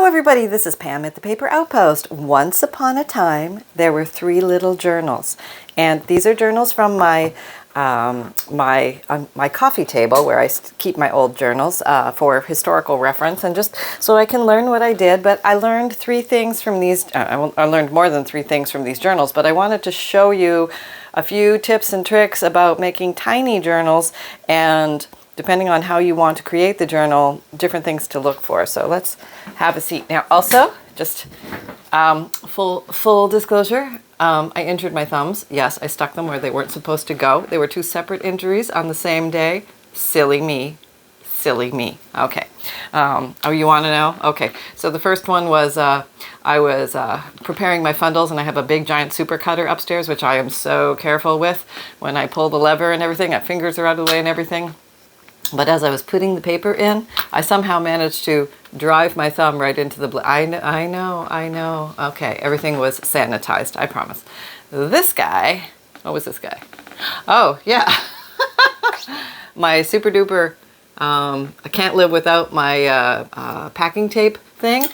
Hello everybody, this is Pam at the Paper Outpost. Once upon a time, there were 3 little journals. And these are journals from my my coffee table where I keep my old journals for historical reference and just so I can learn what I did. But I learned 3 things from these, I learned more than 3 things from these journals, but I wanted to show you a few tips and tricks about making tiny journals, and depending on how you want to create the journal, different things to look for. So let's have a seat. Now also, just full disclosure, I injured my thumbs. Yes, I stuck them where they weren't supposed to go. They were 2 separate injuries on the same day. Silly me. Silly me. Okay. Oh, you want to know? Okay. So the first one was I was preparing my FUNDLEs, and I have a big giant super cutter upstairs, which I am so careful with. When I pull the lever and everything, my fingers are out of the way and everything. But as I was putting the paper in, I somehow managed to drive my thumb right into the I know. Okay, everything was sanitized, I promise. This guy, what was this guy? Oh, yeah. My super duper, I can't live without my packing tape thing.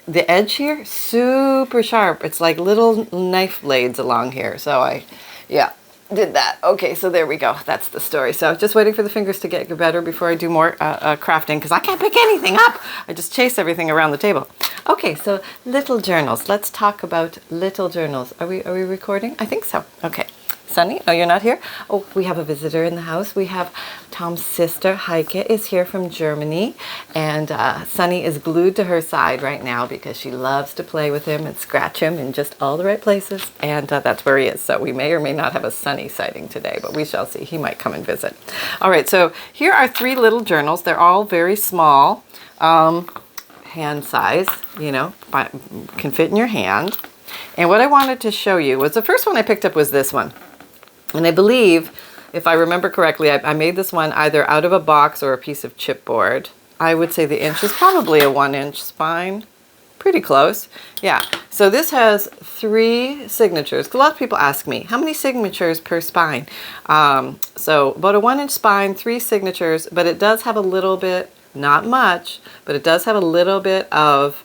The edge here, super sharp. It's like little knife blades along here. So yeah. Did that. Okay, so there we go. That's the story. So just waiting for the fingers to get better before I do more crafting, because I can't pick anything up. I just chase everything around the table. Okay, so little journals. Let's talk about little journals. Are we recording? I think so. Okay. Sunny? Oh, you're not here? Oh, we have a visitor in the house. We have Tom's sister, Heike, is here from Germany. And Sunny is glued to her side right now because she loves to play with him and scratch him in just all the right places. And that's where he is. So we may or may not have a Sunny sighting today, but we shall see. He might come and visit. All right, so here are 3 little journals. They're all very small, hand size, you know, can fit in your hand. And what I wanted to show you was the first one I picked up was this one. And I believe, if I remember correctly, I made this one either out of a box or a piece of chipboard. I would say the inch is probably a 1-inch spine. Pretty close. Yeah. So this has 3 signatures. A lot of people ask me, how many signatures per spine? So about a 1-inch spine, 3 signatures, but it does have a little bit, not much, but it does have a little bit of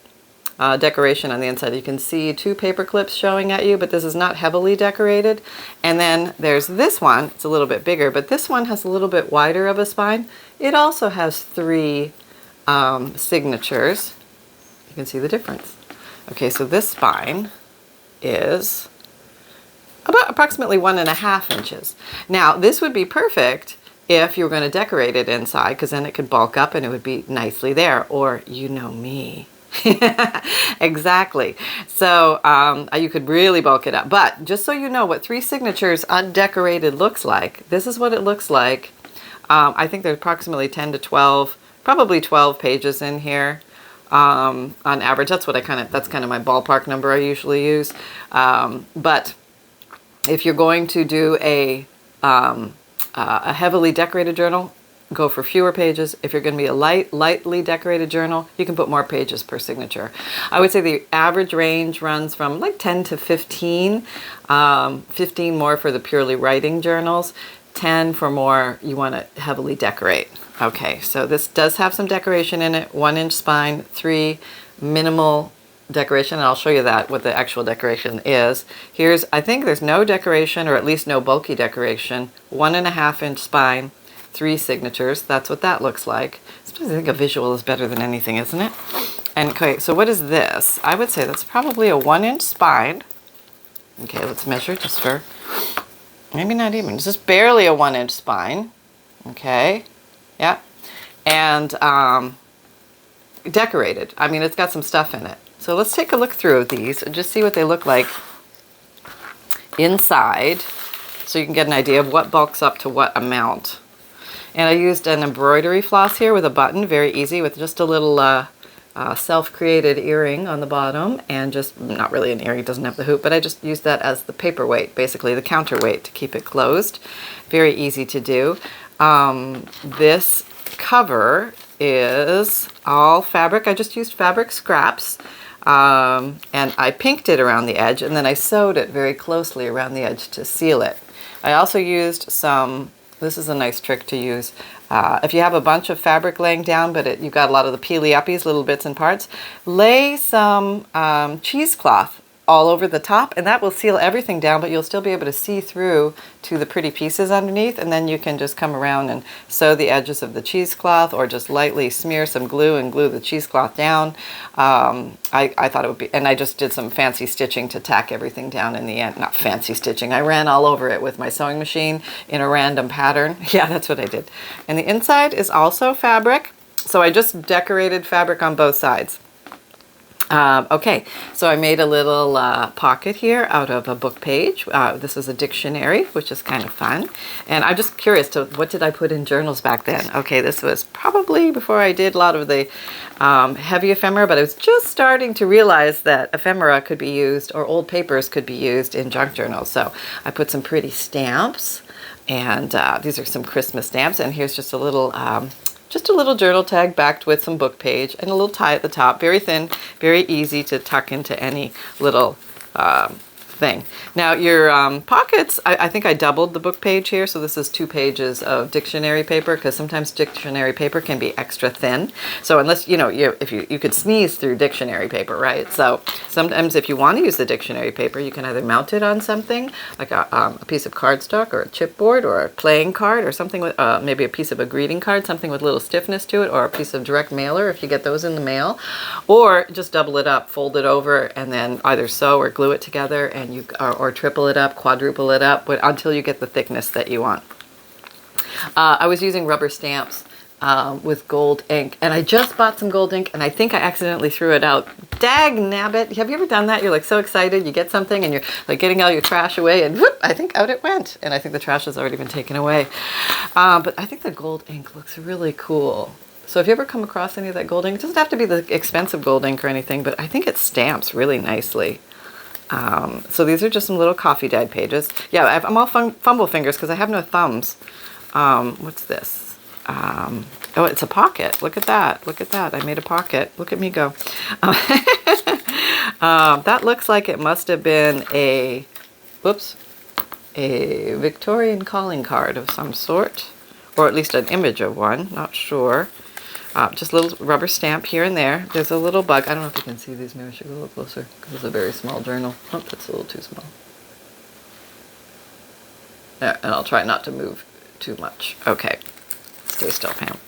decoration on the inside. You can see 2 paper clips showing at you, but this is not heavily decorated. And then there's this one. It's a little bit bigger, but this one has a little bit wider of a spine. It also has 3 signatures. You can see the difference. Okay, so this spine is about approximately 1.5 inches. Now, this would be perfect if you were going to decorate it inside, because then it could bulk up and it would be nicely there. Or, you know me. Exactly. So you could really bulk it up. But just so you know what 3 signatures undecorated looks like, this is what it looks like. I think there's approximately 10 to 12, probably 12 pages in here on average. That's what that's kind of my ballpark number I usually use. But if you're going to do a heavily decorated journal, go for fewer pages. If you're going to be a lightly decorated journal, you can put more pages per signature. I would say the average range runs from like 10 to 15. 15 more for the purely writing journals. 10 for more you want to heavily decorate. Okay, so this does have some decoration in it. 1-inch spine, 3 minimal decoration, and I'll show you that, what the actual decoration is. Here's, I think there's no decoration, or at least no bulky decoration. 1.5-inch spine, 3 signatures. That's what that looks like. Sometimes I think a visual is better than anything, isn't it? And okay, so what is this? I would say that's probably a 1-inch spine. Okay, let's measure just for, maybe not even, it's just barely a 1-inch spine. Okay, yeah. And decorated. I mean, it's got some stuff in it. So let's take a look through these and just see what they look like inside, so you can get an idea of what bulks up to what amount. And I used an embroidery floss here with a button, very easy, with just a little self-created earring on the bottom, and just, not really an earring, it doesn't have the hoop, but I just used that as the paperweight, basically the counterweight to keep it closed. Very easy to do. This cover is all fabric. I just used fabric scraps, and I pinked it around the edge, and then I sewed it very closely around the edge to seal it. I also used some This is a nice trick to use. If you have a bunch of fabric laying down, but you've got a lot of the peely-uppies, little bits and parts, lay some cheesecloth all over the top, and that will seal everything down, but you'll still be able to see through to the pretty pieces underneath, and then you can just come around and sew the edges of the cheesecloth, or just lightly smear some glue and glue the cheesecloth down. I thought it would be, and I just did some fancy stitching to tack everything down in the end. Not fancy stitching, I ran all over it with my sewing machine in a random pattern. Yeah, that's what I did. And the inside is also fabric, so I just decorated fabric on both sides. Okay, so I made a little pocket here out of a book page. This is a dictionary, which is kind of fun. And I'm just curious to what did I put in journals back then? Okay, this was probably before I did a lot of the heavy ephemera, but I was just starting to realize that ephemera could be used, or old papers could be used in junk journals. So I put some pretty stamps, and these are some Christmas stamps. And here's just a little journal tag backed with some book page and a little tie at the top. Very thin, very easy to tuck into any little thing. Now your pockets, I think I doubled the book page here, so this is 2 pages of dictionary paper, because sometimes dictionary paper can be extra thin. So unless, if you could sneeze through dictionary paper, right? So sometimes if you want to use the dictionary paper, you can either mount it on something, like a piece of cardstock or a chipboard or a playing card or something with maybe a piece of a greeting card, something with a little stiffness to it, or a piece of direct mailer if you get those in the mail, or just double it up, fold it over, and then either sew or glue it together, and or triple it up, quadruple it up, until you get the thickness that you want. I was using rubber stamps with gold ink, and I just bought some gold ink, and I think I accidentally threw it out. Dag nabbit! Have you ever done that? You're like so excited, you get something, and you're like getting all your trash away, and whoop, I think out it went. And I think the trash has already been taken away. But I think the gold ink looks really cool. So if you ever come across any of that gold ink, it doesn't have to be the expensive gold ink or anything, but I think it stamps really nicely. So these are just some little coffee dyed pages. Yeah, I'm all fumble fingers because I have no thumbs. What's this? Oh, it's a pocket. Look at that. Look at that. I made a pocket. Look at me go. That looks like it must have been a Victorian calling card of some sort, or at least an image of one. Not sure. Just a little rubber stamp here and there. There's a little bug. I don't know if you can see these. Maybe I should go a little closer because it's a very small journal. Oh, that's a little too small. There, and I'll try not to move too much. Okay. Stay still, Pam.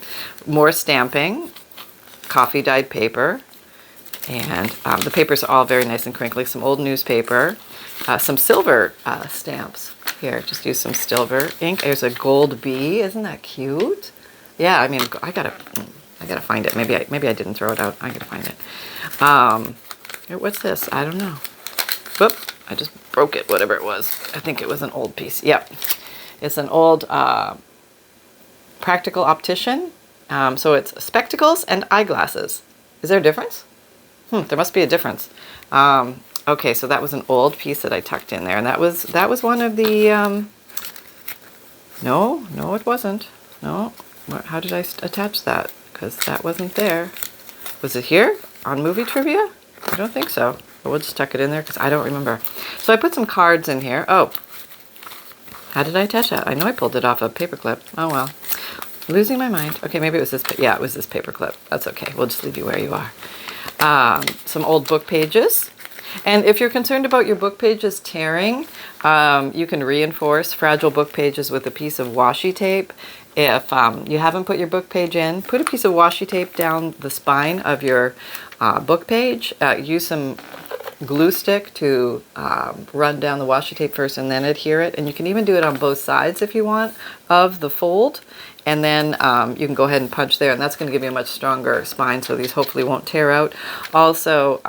More stamping, coffee dyed paper, and the papers are all very nice and crinkly. Some old newspaper, some silver stamps. Here, just use some silver ink. There's a gold bee. Isn't that cute? Yeah, I mean, I gotta find it. Maybe I didn't throw it out. I gotta find it. What's this? I don't know. Whoop! I just broke it. Whatever it was. I think it was an old piece. Yep, it's an old practical optician. So it's spectacles and eyeglasses. Is there a difference? There must be a difference. Okay, so that was an old piece that I tucked in there, and that was one of the. No, it wasn't. No. How did I attach that? Because that wasn't there. Was it here on movie trivia? I don't think so. But we'll just tuck it in there because I don't remember. So I put some cards in here. Oh, how did I attach that? I know I pulled it off a paper clip. Oh well, losing my mind. Okay, maybe it was this. Yeah, it was this paper clip. That's okay. We'll just leave you where you are. Some old book pages. And if you're concerned about your book pages tearing, you can reinforce fragile book pages with a piece of washi tape. If you haven't put your book page in, put a piece of washi tape down the spine of your book page. Use some glue stick to run down the washi tape first and then adhere it. And you can even do it on both sides if you want of the fold. And then you can go ahead and punch there, and that's going to give you a much stronger spine, so these hopefully won't tear out. Also,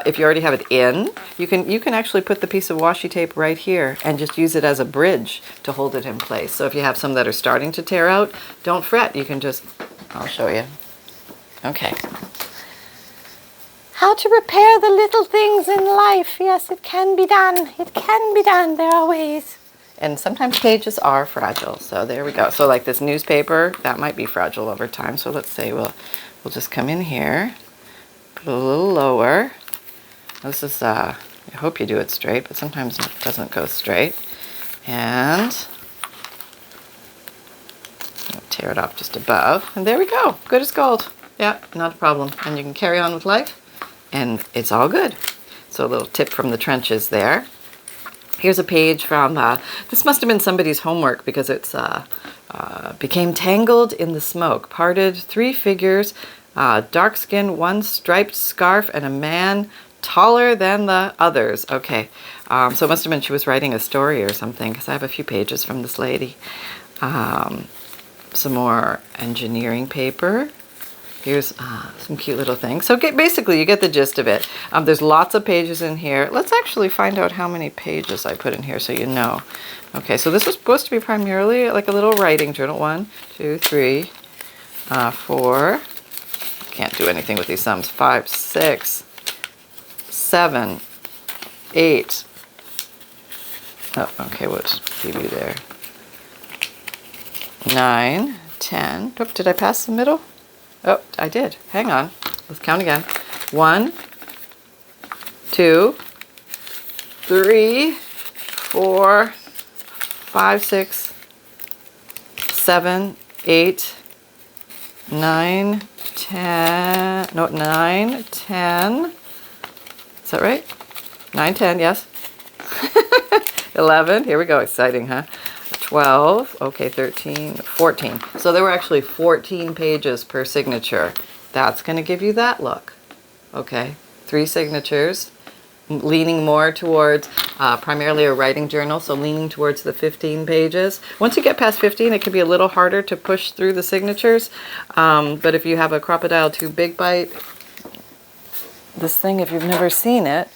if you already have it in, you can actually put the piece of washi tape right here and just use it as a bridge to hold it in place. So if you have some that are starting to tear out, don't fret. You can just, I'll show you. Okay. How to repair the little things in life. Yes, it can be done. It can be done. There are ways. And sometimes pages are fragile. So there we go. So like this newspaper, that might be fragile over time. So let's say we'll just come in here, put it a little lower. This is, I hope you do it straight, but sometimes it doesn't go straight. And tear it off just above. And there we go. Good as gold. Yeah, not a problem. And you can carry on with life. And it's all good. So a little tip from the trenches there. Here's a page from, this must have been somebody's homework because it's became tangled in the smoke. Parted 3 figures, dark skin, 1 striped scarf, and a man taller than the others. Okay, so it must have been she was writing a story or something because I have a few pages from this lady. Some more engineering paper. Here's some cute little things. So basically you get the gist of it. There's lots of pages in here. Let's actually find out how many pages I put in here so you know. Okay, so this was supposed to be primarily like a little writing journal. 1, 2, 3, 4. Can't do anything with these sums. 5, 6, 7, 8. Oh, okay, we'll just leave you there. 9, 10. Oh, did I pass the middle? Oh, I did. Hang on. Let's count again. 1, 2, 3, 4, 5, 6, 7, 8, 9, 10. No, 9, 10. Is that right? 9, 10, yes. 11. Here we go. Exciting, huh? 12, okay, 13, 14. So there were actually 14 pages per signature. That's going to give you that look. Okay, 3 signatures, leaning more towards primarily a writing journal, so leaning towards the 15 pages. Once you get past 15, it can be a little harder to push through the signatures, but if you have a Crocodile 2 Big Bite, this thing, if you've never seen it,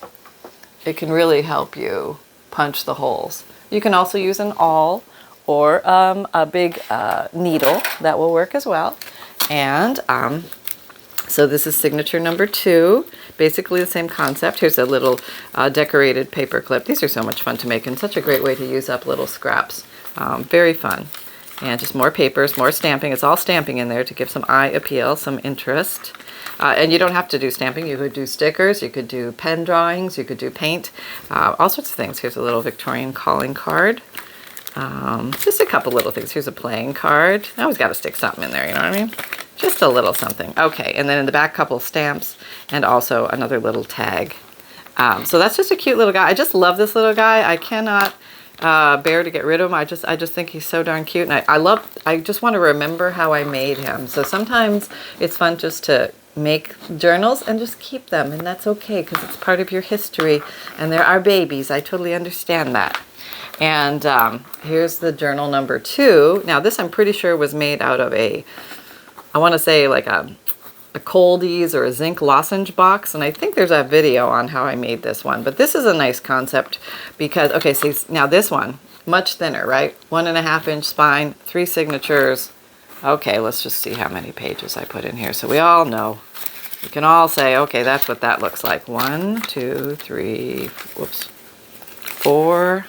it can really help you punch the holes. You can also use an awl or a big needle. That will work as well. And so this is signature number 2. Basically the same concept. Here's a little decorated paper clip. These are so much fun to make and such a great way to use up little scraps. Very fun. And just more papers, more stamping. It's all stamping in there to give some eye appeal, some interest. And you don't have to do stamping. You could do stickers, you could do pen drawings, you could do paint, all sorts of things. Here's a little Victorian calling card. Just a couple little things. Here's a playing card. I always got to stick something in there, you know what I mean? Just a little something. Okay, and then in the back, couple stamps and also another little tag. So that's just a cute little guy. I just love this little guy. I cannot bear to get rid of him. I just think he's so darn cute, and I just want to remember how I made him. So sometimes it's fun just to make journals and just keep them, and that's okay because it's part of your history, and they're our babies. I totally understand that. And here's the journal number 2. Now this I'm pretty sure was made out of I want to say like a Coldies or a zinc lozenge box, and I think there's a video on how I made this one. But this is a nice concept because, okay, see, now this one, much thinner, right? 1.5 inch spine, 3 signatures. Okay, let's just see how many pages I put in here so we all know. We can all say, okay, that's what that looks like. 1, 2, 3, whoops, 4,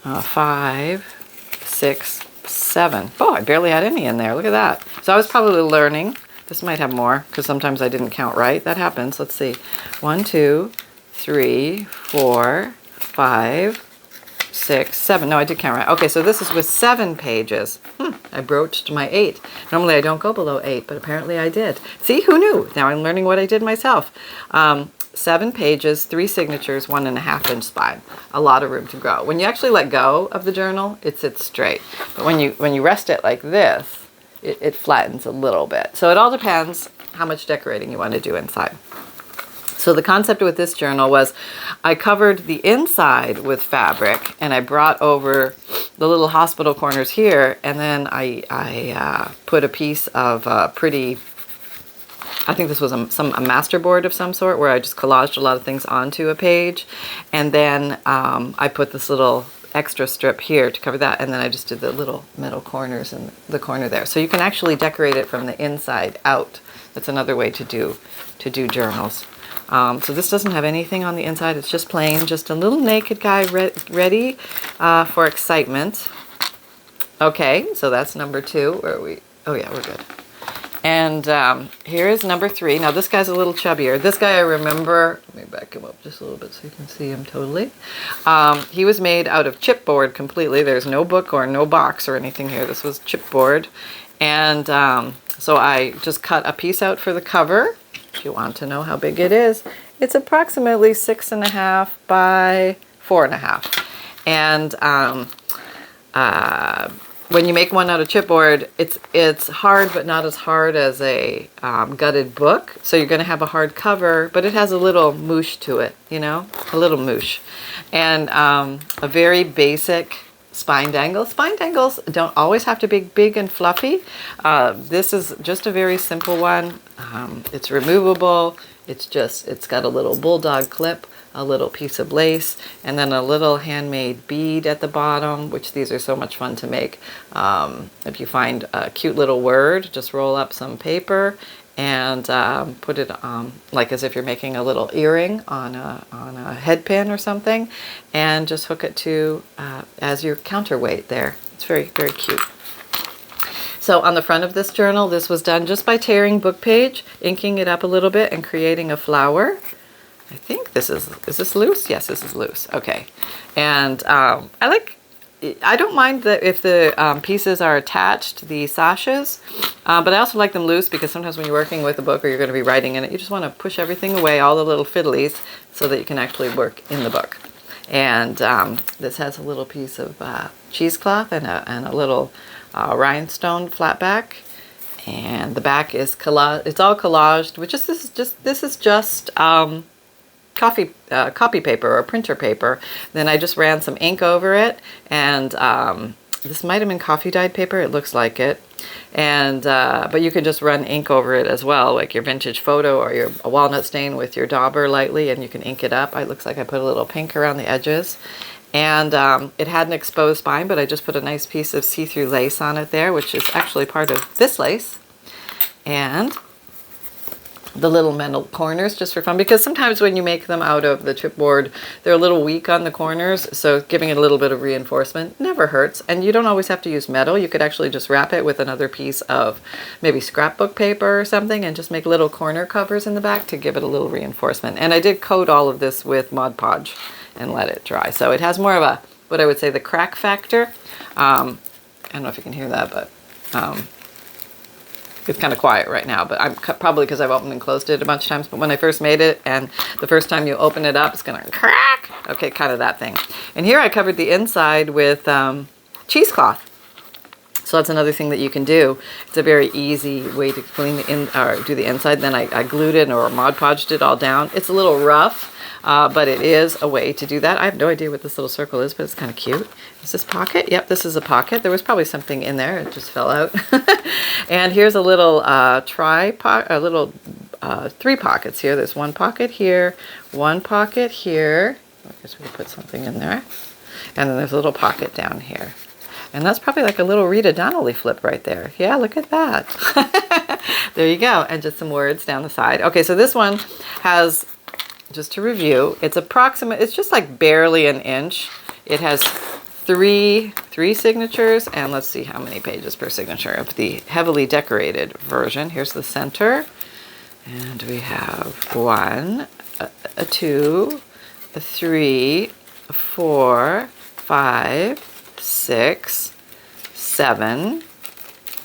5, 6, 7. Oh, I barely had any in there. Look at that. So I was probably learning. This might have more because sometimes I didn't count right. That happens. Let's see. 1, 2, 3, 4, 5, 6, 7. No, I did count right. Okay, so this is with 7 pages. I broached my 8. Normally I don't go below 8, but apparently I did. See, who knew? Now I'm learning what I did myself. 7 pages, 3 signatures, 1.5 inch spine. A lot of room to grow. When you actually let go of the journal, it sits straight. But when you rest it like this, it flattens a little bit. So it all depends how much decorating you want to do inside. So the concept with this journal was I covered the inside with fabric and I brought over the little hospital corners here, and then I put a piece of pretty, I think this was a masterboard of some sort where I just collaged a lot of things onto a page, and then I put this little extra strip here to cover that, and then I just did the little metal corners in the corner there. So you can actually decorate it from the inside out. That's another way to do journals. So this doesn't have anything on the inside. It's just plain, just a little naked guy ready for excitement. Okay, so that's number 2. Where are we? Oh yeah, we're good. And here is number 3. Now this guy's a little chubbier. This guy I remember, let me back him up just a little bit so you can see him totally. He was made out of chipboard completely. There's no book or no box or anything here. This was chipboard. And so I just cut a piece out for the cover. If you want to know how big it is, it's approximately 6.5 by 4.5. And when you make one out of chipboard, it's hard, but not as hard as a gutted book. So you're going to have a hard cover, but it has a little moosh to it, you know, a little moosh. And a very basic spine dangle. Spine dangles don't always have to be big and fluffy. This is just a very simple one. It's removable. It's got a little bulldog clip, a little piece of lace, and then a little handmade bead at the bottom, which these are so much fun to make. If you find a cute little word, just roll up some paper and put it like as if you're making a little earring on a head pin or something, and just hook it to as your counterweight there. It's very, very cute. So on the front of this journal, this was done just by tearing book page, inking it up a little bit, and creating a flower. I think is this loose? Yes, this is loose. Okay. And I don't mind that if the pieces are attached, the sashes, but I also like them loose because sometimes when you're working with a book or you're going to be writing in it, you just want to push everything away, all the little fiddlies, so that you can actually work in the book. And this has a little piece of cheesecloth and a little rhinestone flat back. And the back is collage. It's all collaged, which is this is just copy paper or printer paper. Then I just ran some ink over it, and this might have been coffee dyed paper. It looks like it. And but you can just run ink over it as well, like your vintage photo or your walnut stain with your dauber lightly, and you can ink it up. It looks like I put a little pink around the edges. And it had an exposed spine, but I just put a nice piece of see-through lace on it there, which is actually part of this lace. And the little metal corners just for fun, because sometimes when you make them out of the chipboard, they're a little weak on the corners, so giving it a little bit of reinforcement never hurts. And you don't always have to use metal. You could actually just wrap it with another piece of maybe scrapbook paper or something and just make little corner covers in the back to give it a little reinforcement. And I did coat all of this with Mod Podge and let it dry, so it has more of a, what I would say, the crack factor. I don't know if you can hear that, but it's kind of quiet right now, but I'm probably because I've opened and closed it a bunch of times. But when I first made it, and the first time you open it up, it's gonna crack. Okay, kind of that thing. And here I covered the inside with cheesecloth. So that's another thing that you can do. It's a very easy way to clean or do the inside. Then I glued it or Mod Podged it all down. It's a little rough, but it is a way to do that. I have no idea what this little circle is, but it's kind of cute. Is this pocket? Yep, this is a pocket. There was probably something in there. It just fell out. And here's a little three pockets here. There's one pocket here, one pocket here. I guess we could put something in there. And then there's a little pocket down here. And that's probably like a little Rita Donnelly flip right there. Yeah, look at that. There you go. And just some words down the side. Okay, so this one has, just to review, it's just like barely an inch. It has three signatures, and let's see how many pages per signature of the heavily decorated version. Here's the center. And we have 1, a 2, a 3, a 4, 5, 6, 7,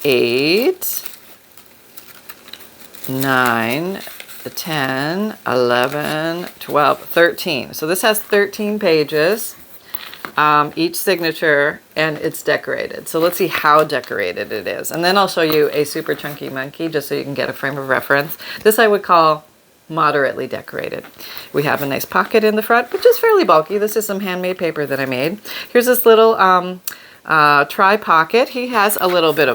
8, 9, 10, 11, 12, 13. So this has 13 pages, each signature, and it's decorated. So let's see how decorated it is. And then I'll show you a super chunky monkey just so you can get a frame of reference. This I would call moderately decorated. We have a nice pocket in the front, which is fairly bulky. This is some handmade paper that I made. Here's this little tri pocket. He has a little bit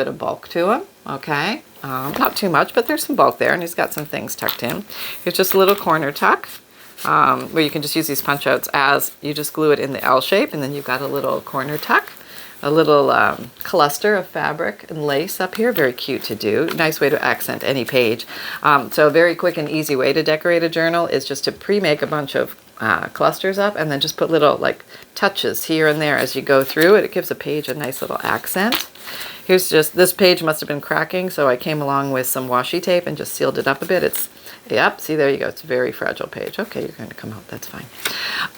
of bulk to him. Okay, not too much, but there's some bulk there, and he's got some things tucked in. Here's just a little corner tuck where you can just use these punch outs as you just glue it in the L shape, and then you've got a little corner tuck. A little cluster of fabric and lace up here. Very cute to do. Nice way to accent any page. So a very quick and easy way to decorate a journal is just to pre-make a bunch of clusters up and then just put little like touches here and there as you go through it. It gives a page a nice little accent. Here's just, this page must have been cracking, so I came along with some washi tape and just sealed it up a bit. It's, yep, see, there you go. It's a very fragile page. Okay, you're going to come out. That's fine.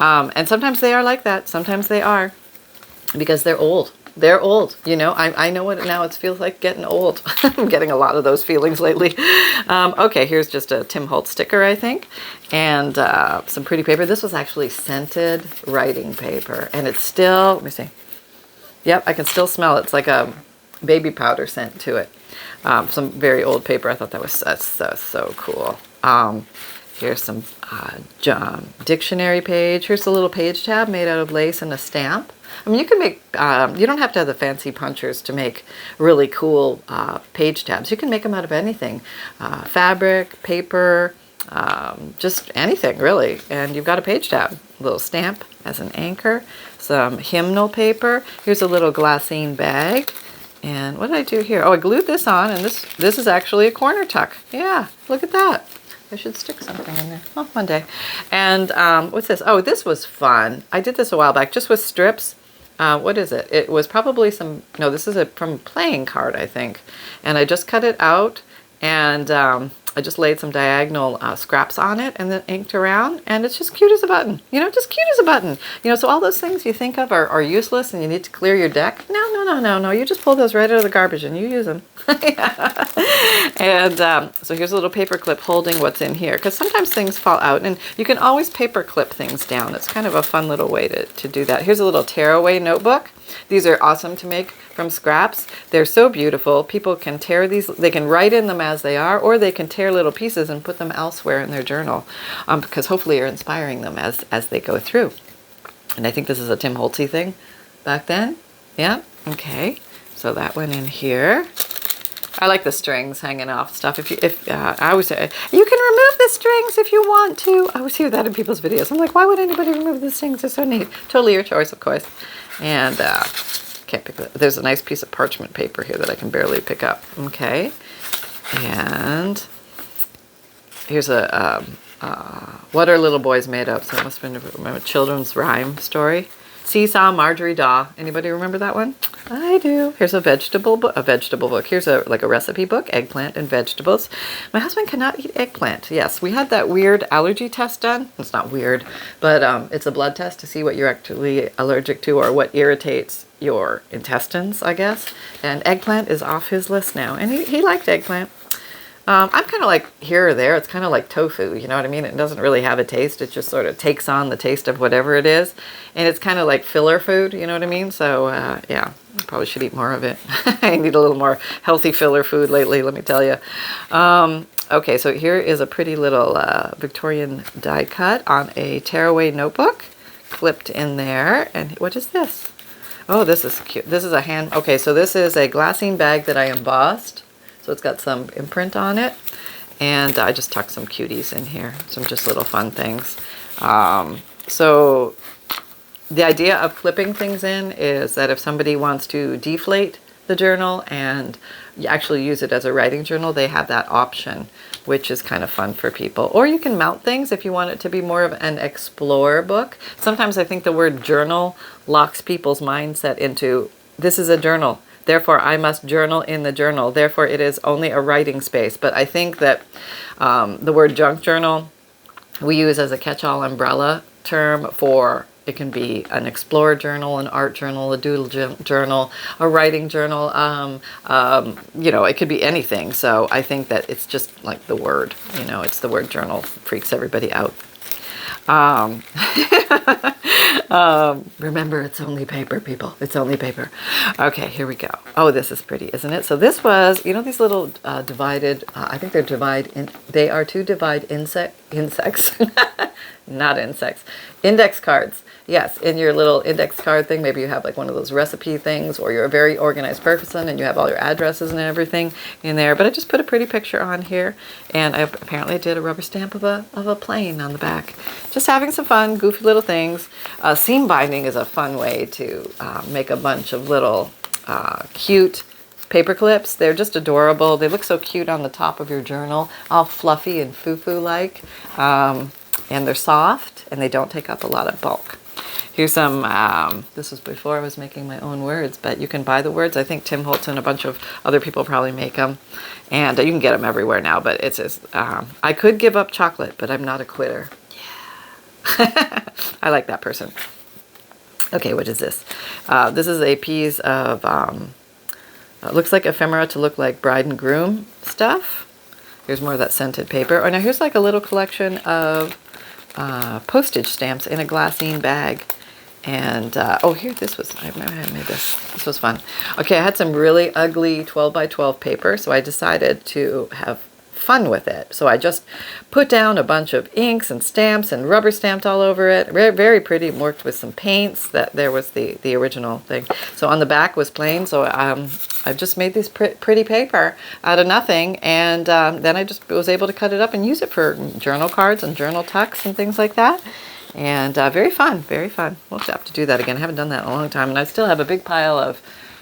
And sometimes they are like that. Sometimes they are, because they're old. They're old, you know. I know what now it feels like getting old. I'm getting a lot of those feelings lately. Okay, here's just a Tim Holtz sticker, I think, and some pretty paper. This was actually scented writing paper, and it's still, let me see. Yep, I can still smell it. It's like a baby powder scent to it. Some very old paper. I thought that was so cool. Here's some dictionary page. Here's a little page tab made out of lace and a stamp. I mean, you can make, you don't have to have the fancy punchers to make really cool page tabs. You can make them out of anything. Fabric, paper, just anything really. And you've got a page tab. A little stamp as an anchor. Some hymnal paper. Here's a little glassine bag. And what did I do here? Oh, I glued this on, and this is actually a corner tuck. Yeah, look at that. I should stick something in there. Oh, one day. And what's this? Oh, this was fun. I did this a while back, just with strips. What is it? It was probably some, no, this is from a playing card, I think. And I just cut it out, and I just laid some diagonal scraps on it and then inked around, and it's just cute as a button. You know, just cute as a button. You know, so all those things you think of are useless and you need to clear your deck. No. You just pull those right out of the garbage and you use them. And so here's a little paper clip holding what's in here, because sometimes things fall out, and you can always paper clip things down. It's kind of a fun little way to do that. Here's a little tearaway notebook. These are awesome to make from scraps. They're so beautiful. People can tear these, they can write in them as they are, or they can tear little pieces and put them elsewhere in their journal, because hopefully you're inspiring them as they go through. And I think this is a Tim Holtzy thing back then. Yeah, okay. So that went in here. I like the strings hanging off stuff. I always say, you can remove the strings if you want to. I always hear that in people's videos. I'm like, why would anybody remove the strings? They're so neat. Totally your choice, of course. And can't pick that. There's a nice piece of parchment paper here that I can barely pick up. Okay. And here's a what are little boys made of? So it must have been a children's rhyme story. Seesaw, Marjorie Daw. Anybody remember that one? I do. Here's a vegetable book. Here's like a recipe book, eggplant and vegetables. My husband cannot eat eggplant. Yes, we had that weird allergy test done. It's not weird, but it's a blood test to see what you're actually allergic to or what irritates your intestines, I guess. And eggplant is off his list now. And he liked eggplant. I'm kind of like here or there. It's kind of like tofu, you know what I mean? It doesn't really have a taste. It just sort of takes on the taste of whatever it is. And it's kind of like filler food, you know what I mean? So, yeah, I probably should eat more of it. I need a little more healthy filler food lately, let me tell you. Okay, so here is a pretty little Victorian die cut on a tearaway notebook clipped in there. And what is this? Oh, this is cute. This is a hand, okay, so this is a glassine bag that I embossed. So it's got some imprint on it, and I just tucked some cuties in here, some just little fun things. So the idea of clipping things in is that if somebody wants to deflate the journal and actually use it as a writing journal, they have that option, which is kind of fun for people. Or you can mount things if you want it to be more of an explore book. Sometimes I think the word journal locks people's mindset into, this is a journal. Therefore, I must journal in the journal. Therefore, it is only a writing space. But I think that the word junk journal we use as a catch-all umbrella term for, it can be an explore journal, an art journal, a doodle journal, a writing journal. You know, it could be anything. So I think that it's just like the word, you know, it's the word journal freaks everybody out. Remember, it's only paper, people. It's only paper. Okay, here we go. Oh, this is pretty, isn't it? So this was, you know, these little divided, I think they are to divide insects, not insects, index cards. Yes, in your little index card thing, maybe you have like one of those recipe things, or you're a very organized person and you have all your addresses and everything in there. But I just put a pretty picture on here, and I apparently did a rubber stamp of a plane on the back. Just having some fun, goofy little things. Seam binding is a fun way to make a bunch of little cute paper clips. They're just adorable. They look so cute on the top of your journal, all fluffy and foo-foo like. And they're soft, and they don't take up a lot of bulk. Here's some, this was before I was making my own words, but you can buy the words. I think Tim Holtz and a bunch of other people probably make them. And you can get them everywhere now, but it's just, I could give up chocolate, but I'm not a quitter. Yeah. I like that person. Okay, what is this? This is a piece of, looks like ephemera to look like bride and groom stuff. Here's more of that scented paper. Oh, now here's like a little collection of postage stamps in a glassine bag. And, oh, here, this was, I remember I made this. This was fun. Okay, I had some really ugly 12 by 12 paper, so I decided to have fun with it. So I just put down a bunch of inks and stamps and rubber stamped all over it. Very, very pretty. Worked with some paints. That there was the original thing. So on the back was plain. So I just made this pretty paper out of nothing, and then I just was able to cut it up and use it for journal cards and journal tucks and things like that. And very fun, very fun. We'll have to do that again. I haven't done that in a long time, and I still have a big pile of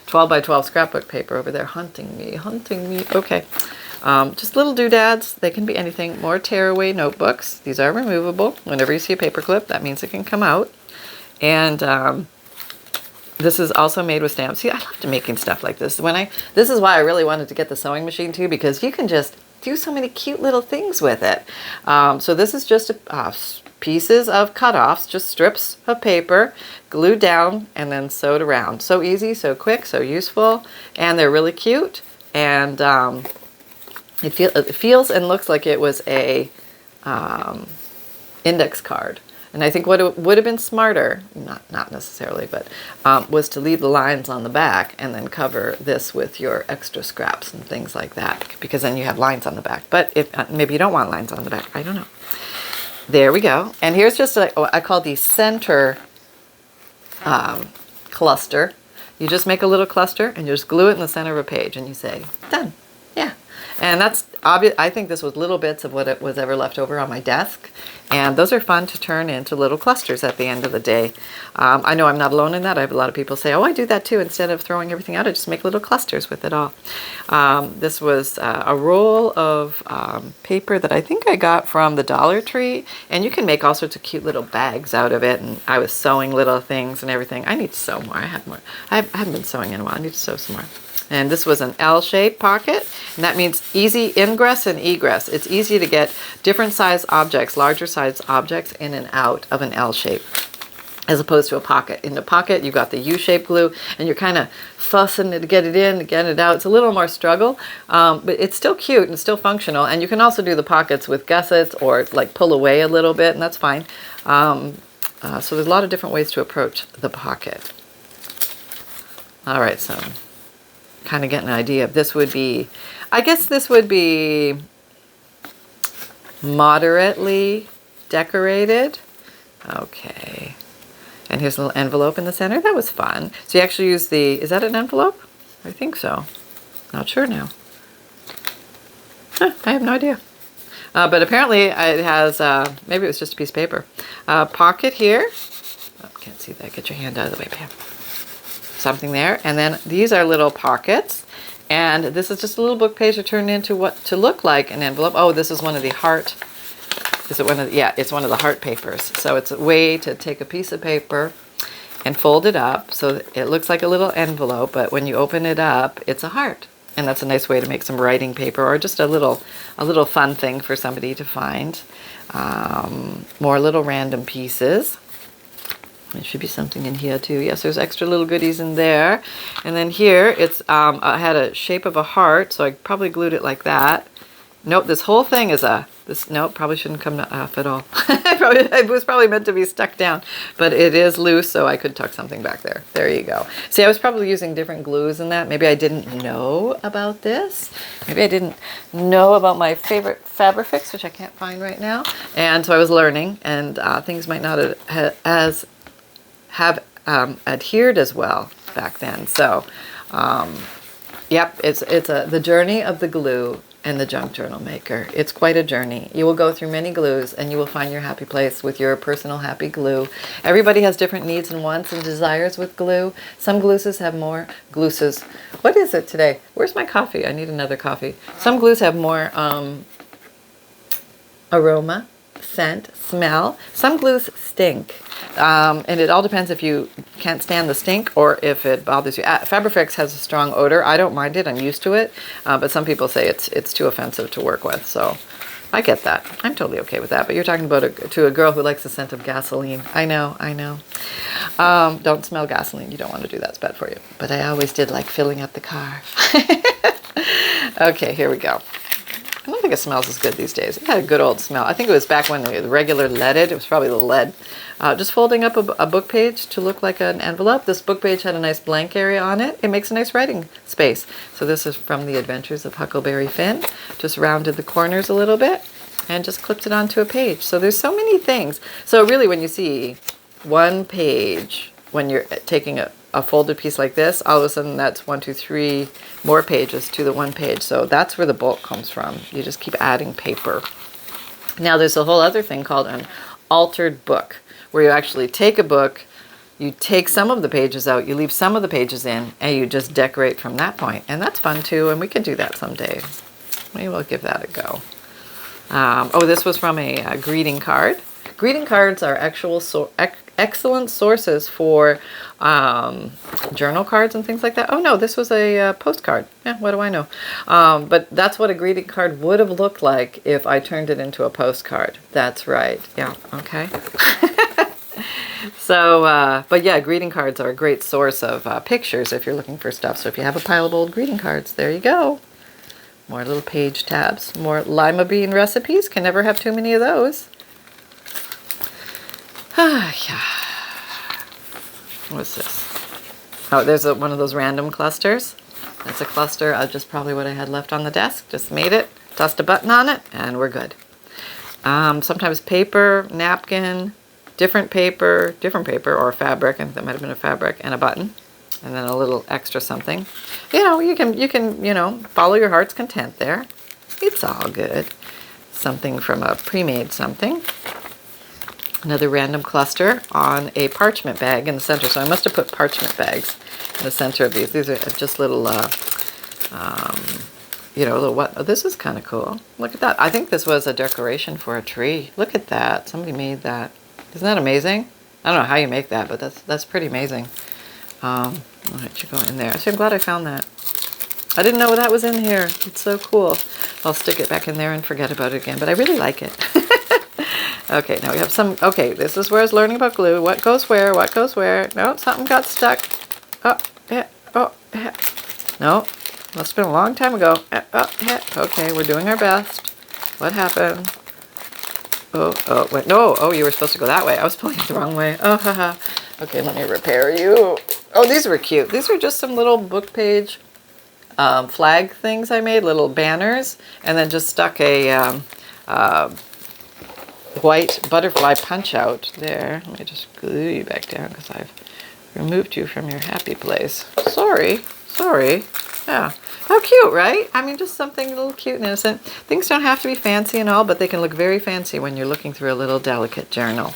12 by 12 scrapbook paper over there hunting me, hunting me. Okay. Just little doodads. They can be anything. More tearaway notebooks. These are removable. Whenever you see a paper clip, that means it can come out. And this is also made with stamps. See, I loved making stuff like this. This is why I really wanted to get the sewing machine too, because you can just do so many cute little things with it. So this is just pieces of cutoffs, just strips of paper, glued down and then sewed around. So easy, so quick, so useful, and they're really cute. And it feels and looks like it was a index card. And I think what it would have been smarter, not necessarily, but was to leave the lines on the back and then cover this with your extra scraps and things like that, because then you have lines on the back. But if maybe you don't want lines on the back, I don't know. There we go. And here's just I call the center cluster. You just make a little cluster and you just glue it in the center of a page and you say, done. Yeah. And that's obvious. I think this was little bits of what it was ever left over on my desk. And those are fun to turn into little clusters at the end of the day. I know I'm not alone in that. I have a lot of people say, oh, I do that too. Instead of throwing everything out, I just make little clusters with it all. This was a roll of paper that I think I got from the Dollar Tree. And you can make all sorts of cute little bags out of it. And I was sewing little things and everything. I need to sew more. I haven't been sewing in a while. I need to sew some more. And this was an L-shaped pocket, and that means easy ingress and egress. It's easy to get different size objects, larger size objects in and out of an L shape, as opposed to a pocket. In the pocket, you've got the U-shaped glue, and you're kind of fussing to get it in, to get it out. It's a little more struggle, but it's still cute and still functional. And you can also do the pockets with gussets or like pull away a little bit, and that's fine. So there's a lot of different ways to approach the pocket. All right, so kind of get an idea of this would be, I guess this would be moderately decorated. Okay. And here's a little envelope in the center. That was fun. So you actually use is that an envelope? I think so. Not sure now. Huh, I have no idea. But apparently it has, maybe it was just a piece of paper. Pocket here. Oh, can't see that. Get your hand out of the way, Pam. Something there, and then these are little pockets, and this is just a little book page that turned into what to look like an envelope. Oh, this is one of the heart. Is it one of the, yeah, it's one of the heart papers. So it's a way to take a piece of paper and fold it up so it looks like a little envelope, but when you open it up, it's a heart. And that's a nice way to make some writing paper, or just a little fun thing for somebody to find. More little random pieces. There should be something in here too. Yes, there's extra little goodies in there. And then here, it's I had a shape of a heart, so I probably glued it like that. Nope, this whole thing is nope, probably shouldn't come off at all. It was probably meant to be stuck down, but it is loose, so I could tuck something back there. There you go. See, I was probably using different glues in that. Maybe I didn't know about this. Maybe I didn't know about my favorite Fabrifix, which I can't find right now. And so I was learning, and things might not have adhered as well back then. So, yep, it's the journey of the glue and the junk journal maker. It's quite a journey. You will go through many glues, and you will find your happy place with your personal happy glue. Everybody has different needs and wants and desires with glue. Some glues have more glues. What is it today? Where's my coffee? I need another coffee. Some glues have more aroma, scent, smell. Some glues stink. And it all depends if you can't stand the stink or if it bothers you. Fabrifix has a strong odor. I don't mind it. I'm used to it. But some people say it's too offensive to work with. So I get that. I'm totally okay with that. But you're talking about to a girl who likes the scent of gasoline. I know. Don't smell gasoline. You don't want to do that. It's bad for you. But I always did like filling up the car. Okay, here we go. I don't think it smells as good these days. It had a good old smell. I think it was back when the regular leaded. It was probably the lead. Just folding up a book page to look like an envelope. This book page had a nice blank area on it. It makes a nice writing space. So this is from The Adventures of Huckleberry Finn. Just rounded the corners a little bit and just clipped it onto a page. So there's so many things. So really when you see one page, when you're taking a folded piece like this, all of a sudden that's 1, 2, 3 more pages to the one page. So that's where the bulk comes from. You just keep adding paper. Now there's a whole other thing called an altered book, where you actually take a book, you take some of the pages out, you leave some of the pages in, and you just decorate from that point. And that's fun too, and we can do that someday. Maybe we'll give that a go. Oh, this was from a greeting card. Greeting cards are excellent sources for journal cards and things like that. Oh no, this was a postcard. Yeah, what do I know? But that's what a greeting card would have looked like if I turned it into a postcard. That's right. Yeah, okay. So, but yeah, greeting cards are a great source of pictures if you're looking for stuff. So if you have a pile of old greeting cards, there you go. More little page tabs. More lima bean recipes. Can never have too many of those. Yeah. What's this? Oh, there's one of those random clusters. That's a cluster of just probably what I had left on the desk. Just made it, tossed a button on it, and we're good. Sometimes paper, napkin, different paper, or fabric, and that might have been a fabric, and a button, and then a little extra something. You know, you can follow your heart's content there. It's all good. Something from a pre-made something. Another random cluster on a parchment bag in the center. So I must have put parchment bags in the center of these. These are just little, little what? Oh, this is kind of cool. Look at that. I think this was a decoration for a tree. Look at that. Somebody made that. Isn't that amazing? I don't know how you make that, but that's pretty amazing. I'll let you go in there. So I'm glad I found that. I didn't know that was in here. It's so cool. I'll stick it back in there and forget about it again, but I really like it. Okay, now we have some, okay, this is where I was learning about glue. What goes where, what goes where. No, something got stuck. Oh, yeah, No, must have been a long time ago. Okay, we're doing our best. What happened? Oh, wait, no, you were supposed to go that way. I was pulling it the wrong way. Oh, haha. Okay, let me repair you. Oh, these were cute. These were just some little book page flag things I made, little banners, and then just stuck a white butterfly punch out there. Let me just glue you back down because I've removed you from your happy place. Sorry. Yeah. How cute, right? I mean, just something a little cute and innocent. Things don't have to be fancy and all, but they can look very fancy when you're looking through a little delicate journal.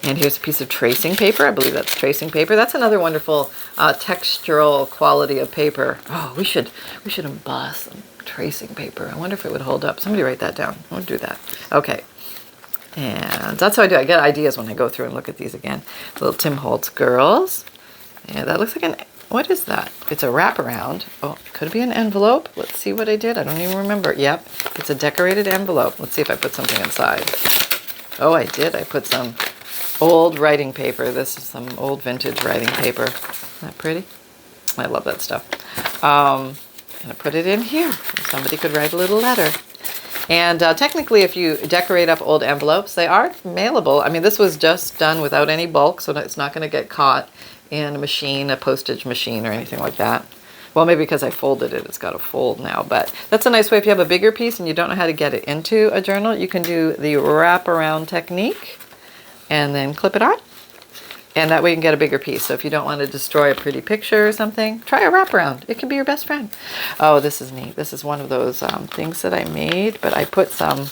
And here's a piece of tracing paper. I believe that's tracing paper. That's another wonderful textural quality of paper. Oh, we should emboss some tracing paper. I wonder if it would hold up. Somebody write that down. We'll do that. Okay. And that's how I do. I get ideas when I go through and look at these again. Little Tim Holtz girls. Yeah, that looks like what is that? It's a wraparound. Oh, could it be an envelope? Let's see what I did. I don't even remember. Yep, it's a decorated envelope. Let's see if I put something inside. Oh, I did. I put some old writing paper. This is some old vintage writing paper. Isn't that pretty? I love that stuff. And I put it in here. Somebody could write a little letter. And technically, if you decorate up old envelopes, they are mailable. I mean, this was just done without any bulk, so it's not going to get caught in a machine, a postage machine or anything like that. Well, maybe because I folded it, it's got a fold now. But that's a nice way if you have a bigger piece and you don't know how to get it into a journal, you can do the wraparound technique and then clip it on. And that way you can get a bigger piece. So if you don't want to destroy a pretty picture or something, try a wraparound. It can be your best friend. Oh, this is neat. This is one of those things that I made, but I put some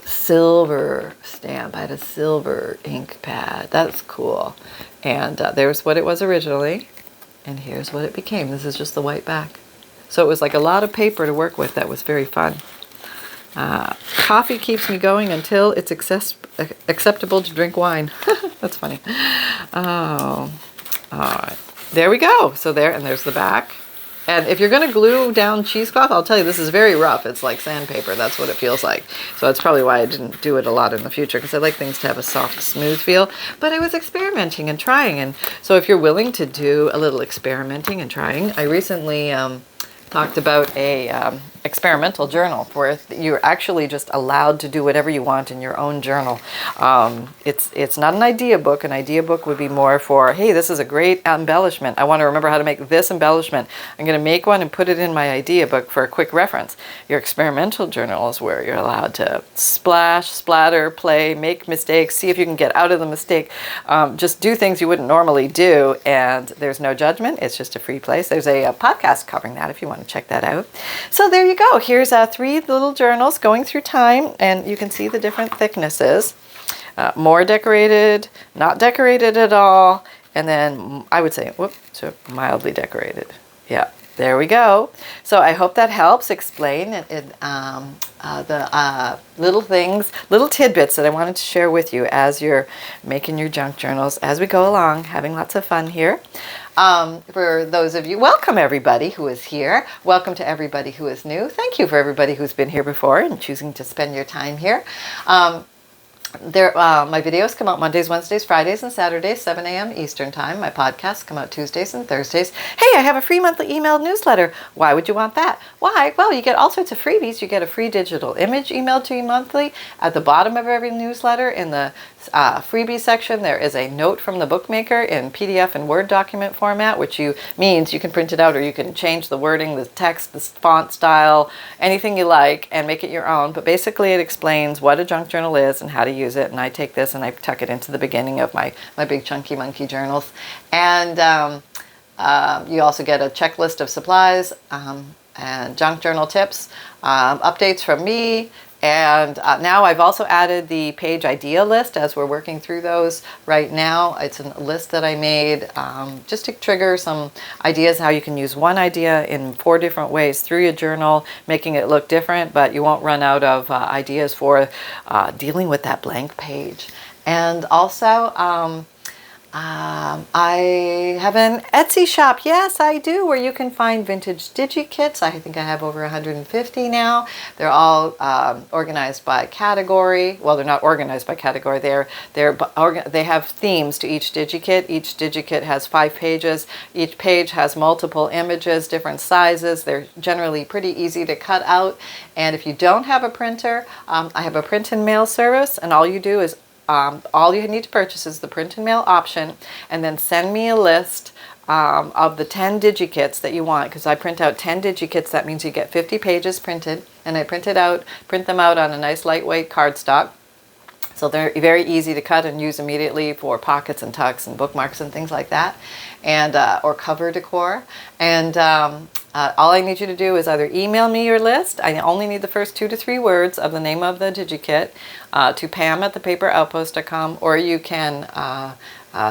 silver stamp. I had a silver ink pad. That's cool. And there's what it was originally. And here's what it became. This is just the white back. So it was like a lot of paper to work with. That was very fun. Coffee keeps me going until it's acceptable to drink wine. That's funny. Oh, all right. There we go. So there's the back. And if you're going to glue down cheesecloth, I'll tell you, this is very rough. It's like sandpaper. That's what it feels like. So that's probably why I didn't do it a lot in the future, because I like things to have a soft, smooth feel. But I was experimenting and trying. And so if you're willing to do a little experimenting and trying, I recently talked about a experimental journal where you're actually just allowed to do whatever you want in your own journal. It's not an idea book. An idea book would be more for, hey, this is a great embellishment. I want to remember how to make this embellishment. I'm going to make one and put it in my idea book for a quick reference. Your experimental journal is where you're allowed to splash, splatter, play, make mistakes, see if you can get out of the mistake, just do things you wouldn't normally do, and there's no judgment. It's just a free place. There's a podcast covering that if you want to check that out. So there you go. Here's 3 little journals going through time, and you can see the different thicknesses. More decorated, not decorated at all, and then I would say, so mildly decorated. Yeah, there we go. So I hope that helps explain the little things, little tidbits that I wanted to share with you as you're making your junk journals as we go along, having lots of fun here. For those of you, welcome everybody who is here. Welcome to everybody who is new. Thank you for everybody who's been here before and choosing to spend your time here. My videos come out Mondays, Wednesdays, Fridays, and Saturdays, 7 a.m. Eastern Time. My podcasts come out Tuesdays and Thursdays. Hey, I have a free monthly emailed newsletter. Why would you want that? Why? Well, you get all sorts of freebies. You get a free digital image emailed to you monthly. At the bottom of every newsletter, in the freebie section, there is a note from the bookmaker in PDF and Word document format, which means you can print it out or you can change the wording, the text, the font style, anything you like, and make it your own. But basically it explains what a junk journal is and how to use it. And I take this and I tuck it into the beginning of my big chunky monkey journals. And you also get a checklist of supplies and junk journal tips, updates from me. And now I've also added the page idea list as we're working through those right now. It's a list that I made just to trigger some ideas how you can use one idea in 4 different ways through your journal, making it look different, but you won't run out of ideas for dealing with that blank page. And also, I have an Etsy shop. Yes, I do, where you can find vintage digi-kits. I think I have over 150 now. They're all organized by category. Well, they're not organized by category. They have themes to each digi-kit. Each digi-kit has 5 pages. Each page has multiple images, different sizes. They're generally pretty easy to cut out. And if you don't have a printer, I have a print and mail service, and all you do is all you need to purchase is the print and mail option, and then send me a list of the 10 digi-kits that you want, because I print out 10 digi-kits. That means you get 50 pages printed, and I print them out on a nice lightweight cardstock. So they're very easy to cut and use immediately for pockets and tucks and bookmarks and things like that, and or cover decor. And all I need you to do is either email me your list. I only need the first 2 to 3 words of the name of the digi-kit to pam@thepaperoutpost.com, or you can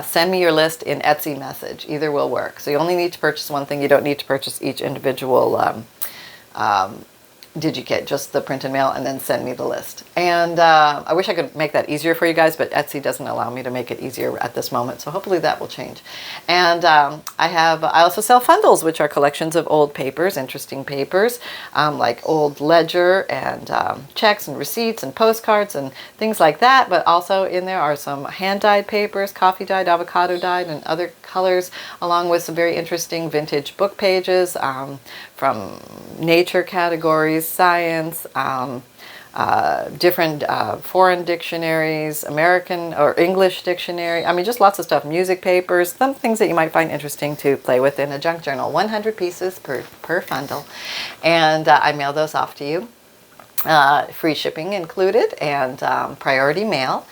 send me your list in Etsy message. Either will work. So you only need to purchase one thing. You don't need to purchase each individual digi-kit, just the print and mail, and then send me the list. And I wish I could make that easier for you guys, but Etsy doesn't allow me to make it easier at this moment, so hopefully that will change. And I also sell FUNDLEs, which are collections of old papers, interesting papers, like old ledger and checks and receipts and postcards and things like that. But also in there are some hand-dyed papers, coffee-dyed, avocado-dyed, and other colors, along with some very interesting vintage book pages from nature categories, science, different foreign dictionaries, American or English dictionary. I mean, just lots of stuff. Music papers, some things that you might find interesting to play with in a junk journal. 100 pieces per FUNDLE. And I mail those off to you. Free shipping included, and priority mail.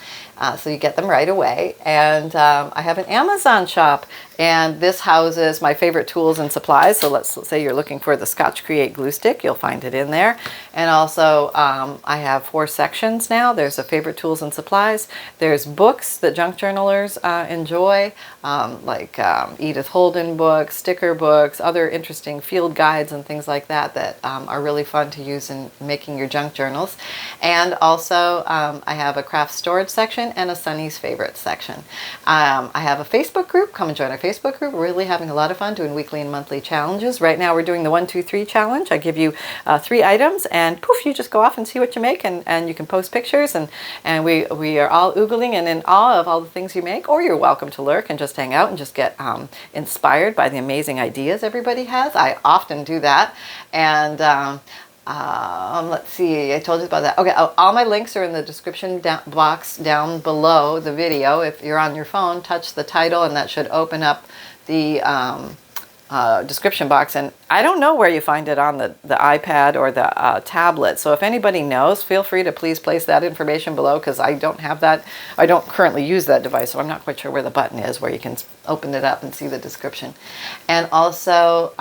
so you get them right away. And I have an Amazon shop, and this houses my favorite tools and supplies. So let's say you're looking for the Scotch Create glue stick, you'll find it in there. And also I have 4 sections now. There's a favorite tools and supplies. There's books that junk journalers enjoy, like Edith Holden books, sticker books, other interesting field guides and things like that that are really fun to use in making your junk journals. And also I have a craft storage section and a Sunny's favorites section. I have a Facebook group. Come and join our Facebook group. We're really having a lot of fun doing weekly and monthly challenges. Right now we're doing the 1, 2, 3 challenge. I give you 3 items and poof, you just go off and see what you make, and you can post pictures, and we are all oogling and in awe of all the things you make, or you're welcome to lurk and just hang out and just get inspired by the amazing ideas everybody has. I often do that. And let's see, I told you about that. Okay, all my links are in the description box down below the video. If you're on your phone, touch the title and that should open up the description box. And I don't know where you find it on the iPad or the tablet. So if anybody knows, feel free to please place that information below, because I don't have that. I don't currently use that device, so I'm not quite sure where the button is where you can open it up and see the description. And also,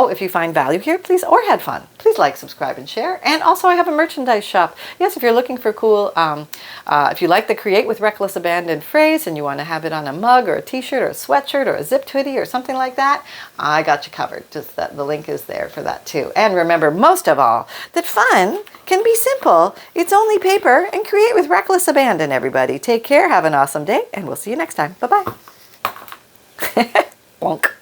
if you find value here, please, or had fun, please like, subscribe, and share. And also I have a merchandise shop. Yes, if you're looking for cool, if you like the Create with Reckless Abandon phrase and you want to have it on a mug or a t-shirt or a sweatshirt or a zipped hoodie or something like that, I got you covered. Just that the link is there for that too. And remember, most of all, that fun can be simple. It's only paper, and create with reckless abandon, everybody. Take care, have an awesome day, and we'll see you next time. Bye-bye. Bonk.